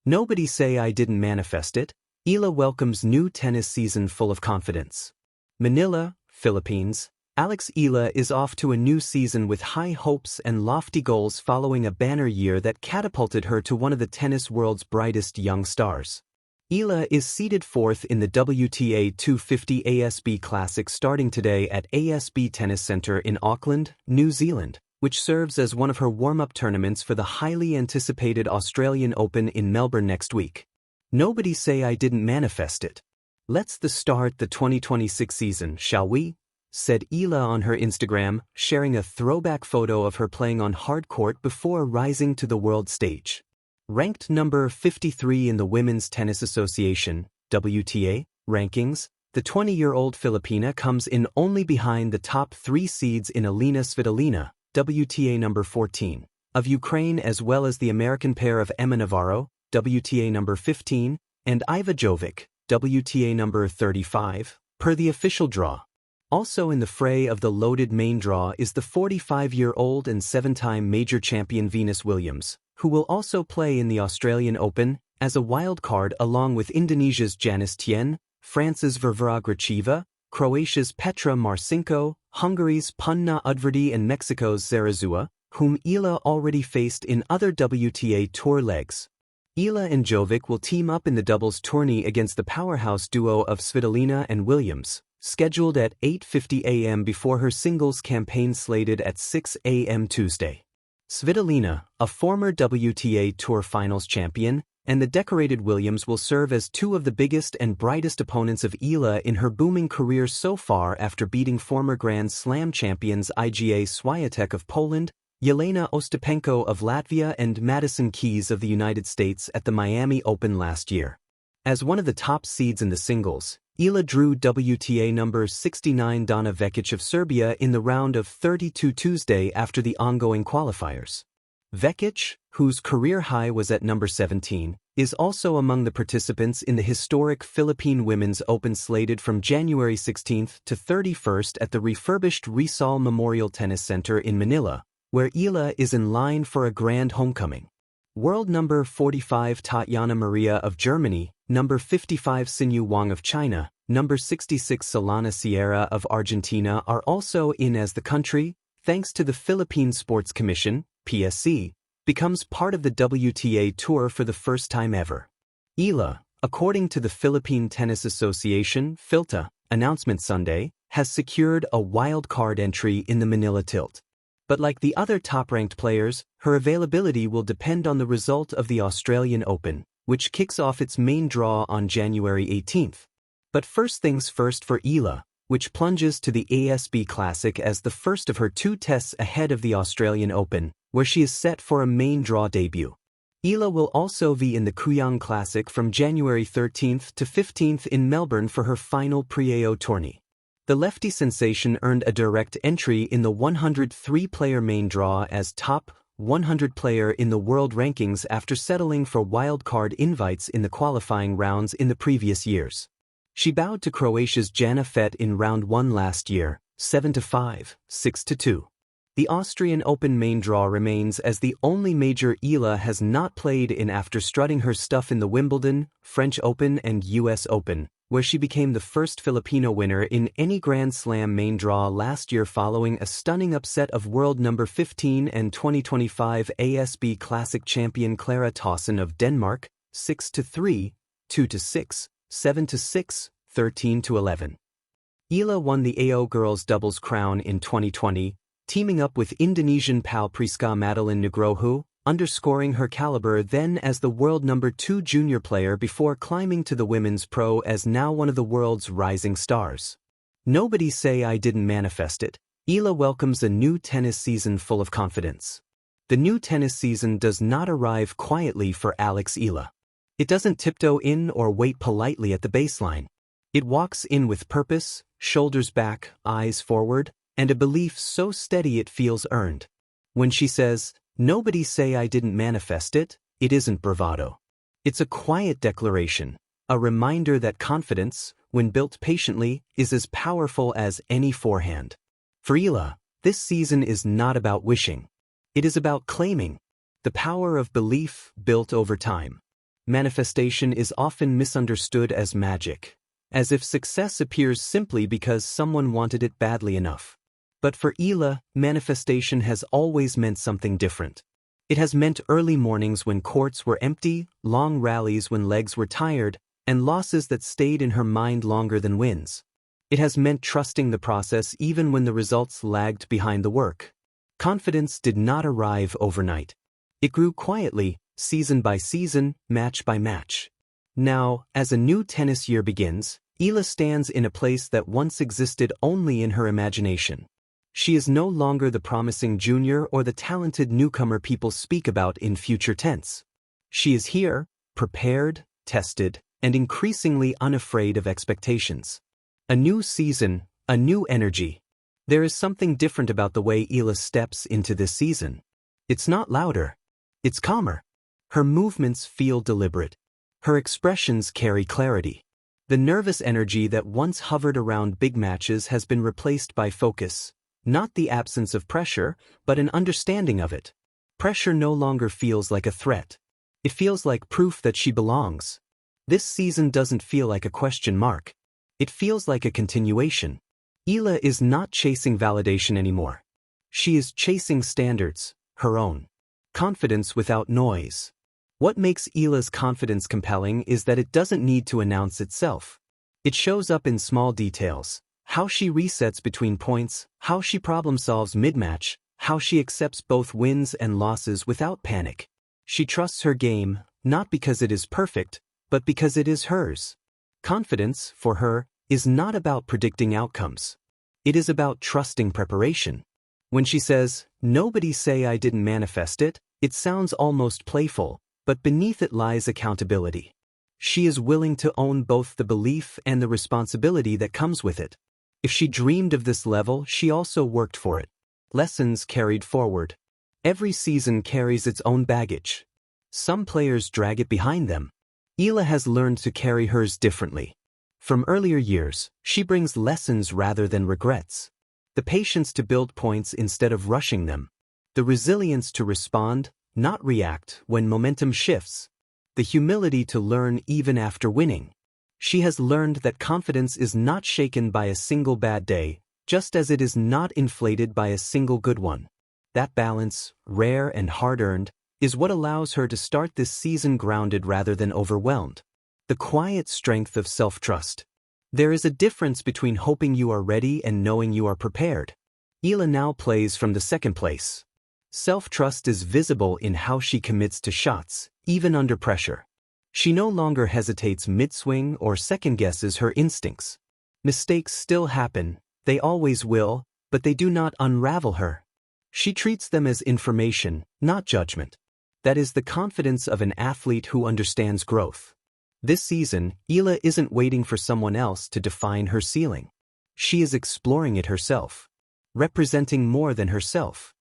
Nobody say I didn't manifest it. Eala welcomes new tennis season full of confidence. Manila, Philippines. Alex Eala is off to a new season with high hopes and lofty goals following a banner year that catapulted her to one of the tennis world's brightest young stars. Eala is seeded fourth in the WTA 250 ASB Classic starting today at ASB Tennis Centre in Auckland, New Zealand, which serves as one of her warm-up tournaments for the highly anticipated Australian Open in Melbourne next week. Nobody say I didn't manifest it. Let's start the 2026 season, shall we? Said Eala on her Instagram, sharing a throwback photo of her playing on hard court before rising to the world stage. Ranked number 53 in the Women's Tennis Association, WTA, rankings, the 20-year-old Filipina comes in only behind the top three seeds in Elena Svitolina, WTA number 14, of Ukraine, as well as the American pair of Emma Navarro, WTA number 15, and Iva Jovic, WTA number 35, per the official draw. Also in the fray of the loaded main draw is the 45-year-old and seven-time major champion Venus Williams, who will also play in the Australian Open as a wild card along with Indonesia's Janice Tien, France's Varvara Gracheva, Croatia's Petra Marcinko, Hungary's Punna Udvardy and Mexico's Zarazua, whom Eala already faced in other WTA Tour legs. Eala and Jovic will team up in the doubles tourney against the powerhouse duo of Svitolina and Williams, scheduled at 8:50 a.m. before her singles campaign slated at 6 a.m. Tuesday. Svitolina, a former WTA Tour Finals champion, and the decorated Williams will serve as two of the biggest and brightest opponents of Eala in her booming career so far after beating former Grand Slam champions Iga Swiatek of Poland, Jelena Ostapenko of Latvia and Madison Keys of the United States at the Miami Open last year. As one of the top seeds in the singles, Eala drew WTA number 69 Dana Vekic of Serbia in the round of 32 Tuesday after the ongoing qualifiers. Vekic, whose career high was at number 17, is also among the participants in the historic Philippine Women's Open slated from January 16 to 31 at the refurbished Rizal Memorial Tennis Center in Manila, where Eala is in line for a grand homecoming. World number 45 Tatiana Maria of Germany, number 55 Xinyu Wang of China, number 66 Solana Sierra of Argentina are also in as the country, thanks to the Philippine Sports Commission, PSC, becomes part of the WTA Tour for the first time ever. Eala, according to the Philippine Tennis Association, PHILTA, announcement Sunday, has secured a wild card entry in the Manila Tilt. But like the other top-ranked players, her availability will depend on the result of the Australian Open, which kicks off its main draw on January 18th. But first things first for Eala, which plunges to the ASB Classic as the first of her two tests ahead of the Australian Open, where she is set for a main draw debut. Eala will also be in the Kuyang Classic from January 13th to 15th in Melbourne for her final pre-AO tourney. The lefty sensation earned a direct entry in the 103-player main draw as top 100 player in the world rankings after settling for wildcard invites in the qualifying rounds in the previous years. She bowed to Croatia's Jana Fet in round 1 last year, 7-5, 6-2. The Austrian Open main draw remains as the only major Eala has not played in after strutting her stuff in the Wimbledon, French Open and US Open, where she became the first Filipino winner in any Grand Slam main draw last year following a stunning upset of world number 15 and 2025 ASB Classic champion Clara Tauson of Denmark, 6-3, 2-6, 7-6, 13-11. Eala won the AO Girls Doubles crown in 2020, teaming up with Indonesian pal Priska Madeline Nugroho, underscoring her caliber then as the world number 2 junior player before climbing to the women's pro as now one of the world's rising stars. Nobody say I didn't manifest it. Eala welcomes a new tennis season full of confidence. The new tennis season does not arrive quietly for Alex Eala. It doesn't tiptoe in or wait politely at the baseline. It walks in with purpose, shoulders back, eyes forward, and a belief so steady it feels earned. When she says, "Nobody say I didn't manifest it," it isn't bravado. It's a quiet declaration, a reminder that confidence, when built patiently, is as powerful as any forehand. For Eala, this season is not about wishing. It is about claiming the power of belief built over time. Manifestation is often misunderstood as magic, as if success appears simply because someone wanted it badly enough. But for Eala, manifestation has always meant something different. It has meant early mornings when courts were empty, long rallies when legs were tired, and losses that stayed in her mind longer than wins. It has meant trusting the process even when the results lagged behind the work. Confidence did not arrive overnight. It grew quietly, season by season, match by match. Now, as a new tennis year begins, Eala stands in a place that once existed only in her imagination. She is no longer the promising junior or the talented newcomer people speak about in future tense. She is here, prepared, tested, and increasingly unafraid of expectations. A new season, a new energy. There is something different about the way Eala steps into this season. It's not louder. It's calmer. Her movements feel deliberate. Her expressions carry clarity. The nervous energy that once hovered around big matches has been replaced by focus. Not the absence of pressure, but an understanding of it. Pressure no longer feels like a threat. It feels like proof that she belongs. This season doesn't feel like a question mark. It feels like a continuation. Eala is not chasing validation anymore. She is chasing standards, her own. Confidence without noise. What makes Eala's confidence compelling is that it doesn't need to announce itself. It shows up in small details. How she resets between points, how she problem-solves mid-match, how she accepts both wins and losses without panic. She trusts her game, not because it is perfect, but because it is hers. Confidence, for her, is not about predicting outcomes. It is about trusting preparation. When she says, "Nobody say I didn't manifest it," it sounds almost playful, but beneath it lies accountability. She is willing to own both the belief and the responsibility that comes with it. If she dreamed of this level, she also worked for it. Lessons carried forward. Every season carries its own baggage. Some players drag it behind them. Eala has learned to carry hers differently. From earlier years, she brings lessons rather than regrets. The patience to build points instead of rushing them. The resilience to respond, not react, when momentum shifts. The humility to learn even after winning. She has learned that confidence is not shaken by a single bad day, just as it is not inflated by a single good one. That balance, rare and hard-earned, is what allows her to start this season grounded rather than overwhelmed. The quiet strength of self-trust. There is a difference between hoping you are ready and knowing you are prepared. Eala now plays from the second place. Self-trust is visible in how she commits to shots, even under pressure. She no longer hesitates mid-swing or second-guesses her instincts. Mistakes still happen, they always will, but they do not unravel her. She treats them as information, not judgment. That is the confidence of an athlete who understands growth. This season, Eala isn't waiting for someone else to define her ceiling. She is exploring it herself. Representing more than herself.